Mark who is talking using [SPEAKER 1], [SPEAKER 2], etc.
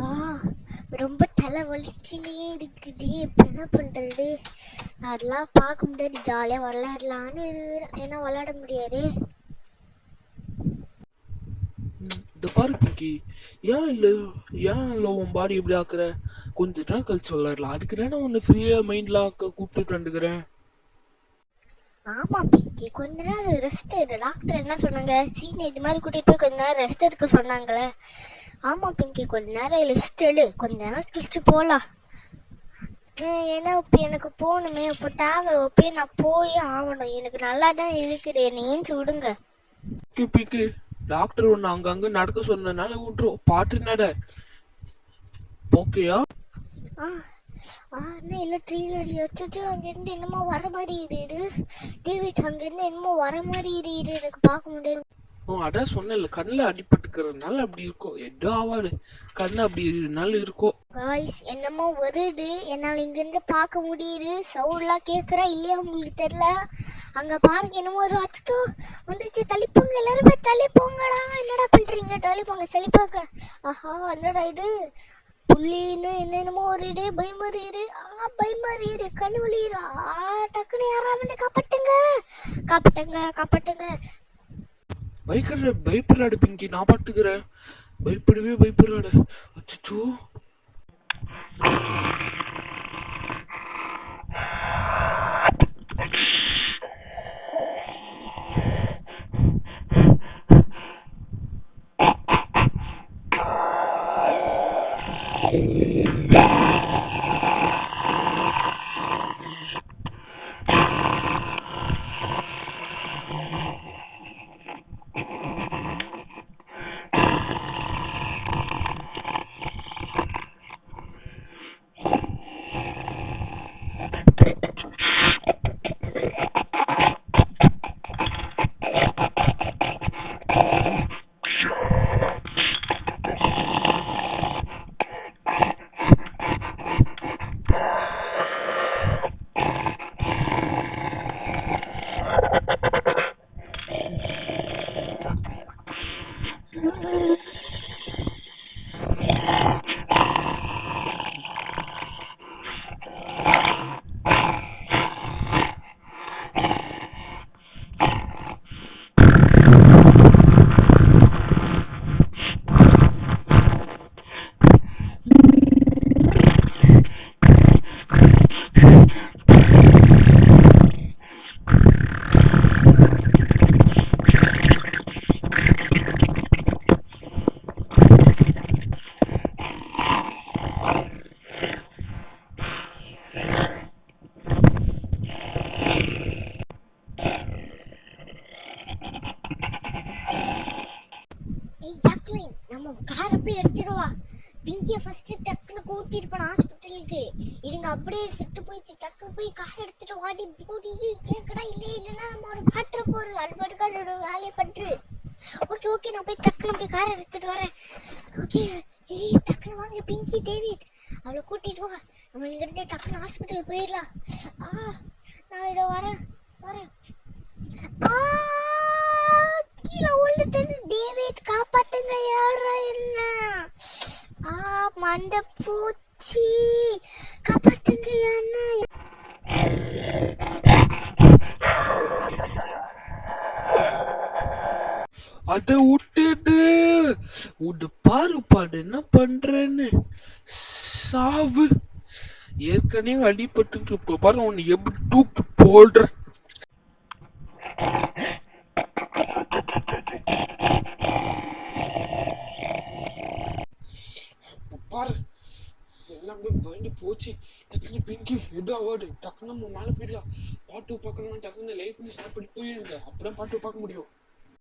[SPEAKER 1] ஆ ரொம்ப தலை வலிச்சுனே இருக்குடி. இப்போ என்ன பண்ணுறது? அதெல்லாம் பார்க்க முடியாது. ஜாலியாக விளையாடலான்னு ஏன்னா விளையாட முடியாது.
[SPEAKER 2] இந்த பாரு பிங்கி, ஏன் இல்லை உன் பாடி இப்படி ஆக்குற? கொஞ்ச நேரம் கழிச்சு விளையாடலாம். அதுக்கு தானே உன்னை ஃப்ரீயா மைண்ட்ல ஆக்க கூப்பிட்டு வந்துக்கிறேன்.
[SPEAKER 1] ஆமா பிங்கி, கொஞ்ச நேரம் ரெஸ்ட் எடு. டாக்டர் என்ன சொன்னாங்க? சீனியர் இது மாதிரி கூட்டிட்டு போய் கொஞ்ச நேரம் ரெஸ்ட் எடுக்க சொன்னாங்களே. ஆமா பிங்கி, கொஞ்ச நேரம் ரெஸ்ட் எடு. கொஞ்ச நேரம் கழிச்சு போகலாம். ஏன்னா இப்போ எனக்கு போகணுமே. இப்போ டிராவல் ஓகே, நான் போயே ஆகணும். எனக்கு நல்லா தான் இருக்குது. என்னை ஏஞ்சி விடுங்க.
[SPEAKER 2] பிங்கி, டாக்டர் ஒன்னு அங்கங்க நடக்க சொன்னதுனால விட்டுரும். பாட்டு நட. ஓகேயா?
[SPEAKER 1] ஆ அண்ணா இல்லை, ட்ரீலர் வச்சுட்டு அங்கேருந்து என்னமோ வர மாதிரி இரு. டேவிட் அங்கேருந்து என்னமோ வர மாதிரி இரு, எனக்கு பார்க்க முடியாது.
[SPEAKER 2] அதான் சொன்னேன்ல, கண்ணில் அடிபட்டுக்கிறதுனால அப்படி இருக்கும். எதோ ஆவாது, கண்ணு அப்படி இருந்தாலும் இருக்கும்.
[SPEAKER 1] காய்ஸ், என்னமோ வருது. என்னால் இங்கேருந்து பார்க்க முடியுது. சவுண்ட்லாம் கேட்குறா இல்லையா உங்களுக்கு தெரியல. அங்கே பாருங்க, என்னமோ ஒரு அச்சோ வந்துச்சு. தள்ளிப்போங்க, எல்லாரும் போய் தள்ளிப்போங்கடா. என்னடா பண்ணுறீங்க? தள்ளிப்போங்க, தள்ளிப்போங்க. ஆஹா, என்னடா இது? புள்ளின்னு என்னென்னமோ ஒரு இடே பயமாறிடு. பயமாறிடு, கண்ணு வலியுறா. டக்குன்னு யாராவது காப்பாட்டுங்க, காப்பாட்டுங்க, காப்பாட்டுங்க.
[SPEAKER 2] பயப்படுறாடு பிங்கி, நான் பாத்துக்கிறேன். பயப்படுறாடு. அச்சோ.
[SPEAKER 1] நம்ம காரை போய் எடுத்துடுவா. பிங்கியை ஃபர்ஸ்ட் டக்குன்னு கூட்டிட்டு போன ஹாஸ்பிட்டலுக்கு. இதுங்க அப்படியே செட்டு போயிடுச்சு. டக்குன்னு போய் கார் எடுத்துட்டு வாடி போடி. கேட்கடா இல்லைன்னா நம்ம ஒரு பாட்டுற போரு அல்பாட்டுக்காரோட வேலையை பற்று. ஓகே, நான் போய் டக்குன்னு போய் காரை எடுத்துட்டு வரேன். ஓகே, டக்குன்னு வாங்க பிங்கி, டேவிட், அவளை கூட்டிட்டு வா. நம்ம இங்கிருந்து டக்குன்னு ஹாஸ்பிட்டல் போயிடலாம். நான் இதோ வரேன். கீழே விழுந்துட்டேன். டேவிட், காப்பாத்துங்க. யாரா என்ன? மண்ட பூச்சி, காப்பாத்துங்க. என்ன?
[SPEAKER 2] அத விட்டுட்டு பாரு என்ன பண்றேன்னு. சாவு. ஏற்கனவே அடிபட்டு இப்ப பாரு உன்னை எப்படி தூக்கி போடுற. பாரு எல்லாமே பயந்து போச்சு. டக்குனு பிங்கி எது அவார்டு, டக்குனு நம்ம மேல போயிடலாம். பாட்டு பார்க்கணும். டக்குனு லைட் பண்ணி ஸ்டார்ட் பண்ணி போயிருங்க, அப்பதான் பாட்டு பார்க்க முடியும்.